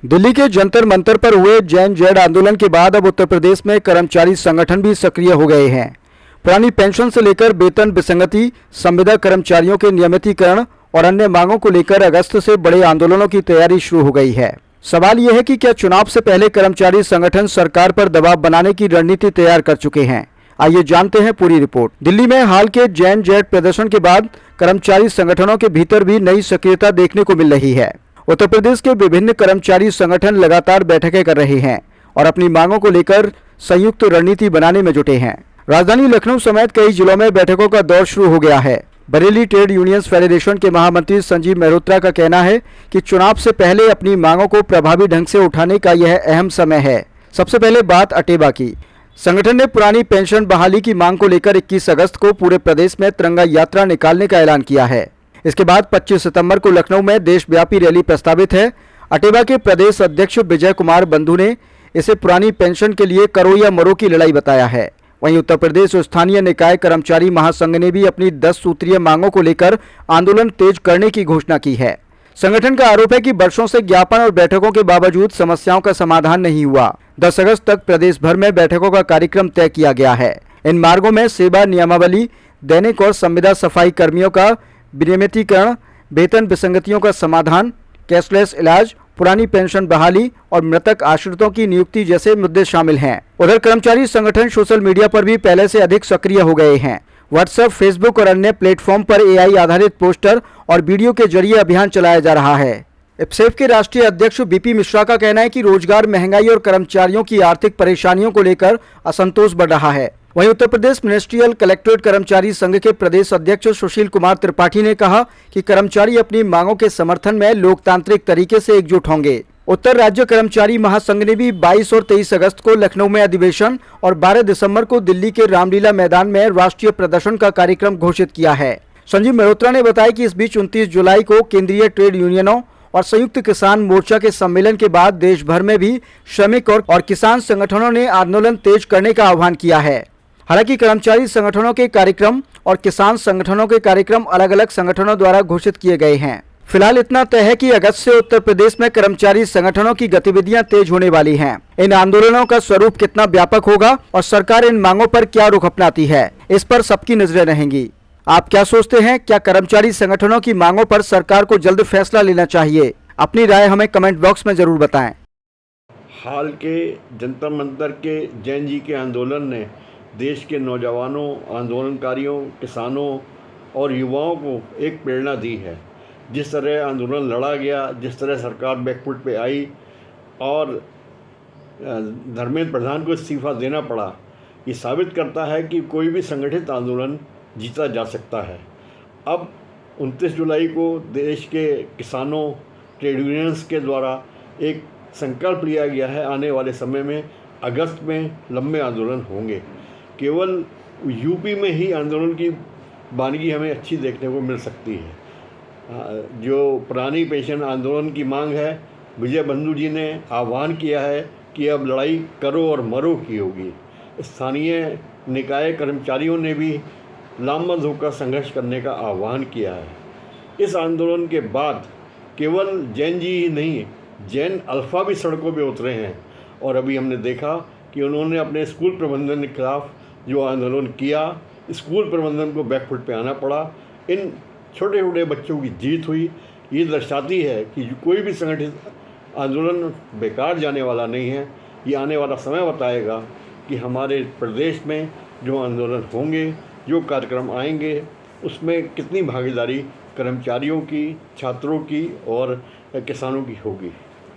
दिल्ली के जंतर मंतर पर हुए जैन जेड आंदोलन के बाद अब उत्तर प्रदेश में कर्मचारी संगठन भी सक्रिय हो गए हैं। पुरानी पेंशन से लेकर वेतन विसंगति, संविदा कर्मचारियों के नियमितीकरण और अन्य मांगों को लेकर अगस्त से बड़े आंदोलनों की तैयारी शुरू हो गई है। सवाल यह है कि क्या चुनाव से पहले कर्मचारी संगठन सरकार पर दबाव बनाने की रणनीति तैयार कर चुके हैं? आइए जानते हैं पूरी रिपोर्ट। दिल्ली में हाल के जैन जेड प्रदर्शन के बाद कर्मचारी संगठनों के भीतर भी नई सक्रियता देखने को मिल रही है। उत्तर प्रदेश के विभिन्न कर्मचारी संगठन लगातार बैठकें कर रहे हैं और अपनी मांगों को लेकर संयुक्त रणनीति बनाने में जुटे हैं। राजधानी लखनऊ समेत कई जिलों में बैठकों का दौर शुरू हो गया है। बरेली ट्रेड यूनियंस फेडरेशन के महामंत्री संजीव मेहरोत्रा का कहना है कि चुनाव से पहले अपनी मांगों को प्रभावी ढंग से उठाने का यह अहम समय है। सबसे पहले बात अटेबा की। संगठन ने पुरानी पेंशन बहाली की मांग को लेकर 21 अगस्त को पूरे प्रदेश में तिरंगा यात्रा निकालने का ऐलान किया है। इसके बाद 25 सितंबर को लखनऊ में देशव्यापी रैली प्रस्तावित है। अटेबा के प्रदेश अध्यक्ष विजय कुमार बंधु ने इसे पुरानी पेंशन के लिए करो या मरो की लड़ाई बताया है। वहीं उत्तर प्रदेश स्थानीय निकाय कर्मचारी महासंघ ने भी अपनी 10 सूत्रीय मांगों को लेकर आंदोलन तेज करने की घोषणा की है। संगठन का आरोप है कि वर्षों से ज्ञापन और बैठकों के बावजूद समस्याओं का समाधान नहीं हुआ। 10 अगस्त तक प्रदेश भर में बैठकों का कार्यक्रम तय किया गया है। इन मार्गों में सेवा नियमावली, दैनिक और संविदा सफाई कर्मियों का विनियमितीकरण, वेतन विसंगतियों का समाधान, कैशलेस इलाज, पुरानी पेंशन बहाली और मृतक आश्रितों की नियुक्ति जैसे मुद्दे शामिल हैं। उधर कर्मचारी संगठन सोशल मीडिया पर भी पहले से अधिक सक्रिय हो गए हैं। व्हाट्सएप, फेसबुक और अन्य प्लेटफॉर्म पर एआई आधारित पोस्टर और वीडियो के जरिए अभियान चलाया जा रहा है। इप्सेफ के राष्ट्रीय अध्यक्ष बीपी मिश्रा का कहना है कि रोजगार, महंगाई और कर्मचारियों की आर्थिक परेशानियों को लेकर असंतोष बढ़ रहा है। वहीं उत्तर प्रदेश मिनिस्ट्रियल कलेक्ट्रेट कर्मचारी संघ के प्रदेश अध्यक्ष सुशील कुमार त्रिपाठी ने कहा कि कर्मचारी अपनी मांगों के समर्थन में लोकतांत्रिक तरीके से एकजुट होंगे। उत्तर राज्य कर्मचारी महासंघ ने भी 22 और 23 अगस्त को लखनऊ में अधिवेशन और 12 दिसंबर को दिल्ली के रामलीला मैदान में राष्ट्रीय प्रदर्शन का कार्यक्रम घोषित किया है। संजीव मेहरोत्रा ने बताया कि इस बीच 29 जुलाई को केंद्रीय ट्रेड यूनियनों और संयुक्त किसान मोर्चा के सम्मेलन के बाद देश भर में भी श्रमिक और किसान संगठनों ने आंदोलन तेज करने का आह्वान किया है। हालांकि कर्मचारी संगठनों के कार्यक्रम और किसान संगठनों के कार्यक्रम अलग अलग संगठनों द्वारा घोषित किए गए हैं। फिलहाल इतना तय है कि अगस्त से उत्तर प्रदेश में कर्मचारी संगठनों की गतिविधियां तेज होने वाली हैं। इन आंदोलनों का स्वरूप कितना व्यापक होगा और सरकार इन मांगों पर क्या रुख अपनाती है, इस पर सबकी नजरें रहेंगी। आप क्या सोचते हैं? क्या कर्मचारी संगठनों की मांगों पर सरकार को जल्द फैसला लेना चाहिए? अपनी राय हमें कमेंट बॉक्स में जरूर बताएं। हाल के जंतर मंतर के जैन जी के आंदोलन ने देश के नौजवानों, आंदोलनकारियों, किसानों और युवाओं को एक प्रेरणा दी है। जिस तरह आंदोलन लड़ा गया, जिस तरह सरकार बैकफुट पे आई और धर्मेंद्र प्रधान को इस्तीफा देना पड़ा, ये साबित करता है कि कोई भी संगठित आंदोलन जीता जा सकता है। अब 29 जुलाई को देश के किसानों, ट्रेड यूनियंस के द्वारा एक संकल्प लिया गया है, आने वाले समय में अगस्त में लंबे आंदोलन होंगे। केवल यूपी में ही आंदोलन की वानगी हमें अच्छी देखने को मिल सकती है। जो पुरानी पेंशन आंदोलन की मांग है, विजय बंधु जी ने आह्वान किया है कि अब लड़ाई करो और मरो की होगी। स्थानीय निकाय कर्मचारियों ने भी लामबंद होकर संघर्ष करने का आह्वान किया है। इस आंदोलन के बाद केवल जैन जी ही नहीं, जैन अल्फा भी सड़कों पे उतरे हैं और अभी हमने देखा कि उन्होंने अपने स्कूल प्रबंधन के खिलाफ जो आंदोलन किया, स्कूल प्रबंधन को बैकफुट पे आना पड़ा। इन छोटे छोटे बच्चों की जीत हुई। ये दर्शाती है कि कोई भी संगठित आंदोलन बेकार जाने वाला नहीं है। ये आने वाला समय बताएगा कि हमारे प्रदेश में जो आंदोलन होंगे, जो कार्यक्रम आएंगे, उसमें कितनी भागीदारी कर्मचारियों की, छात्रों की और किसानों की होगी।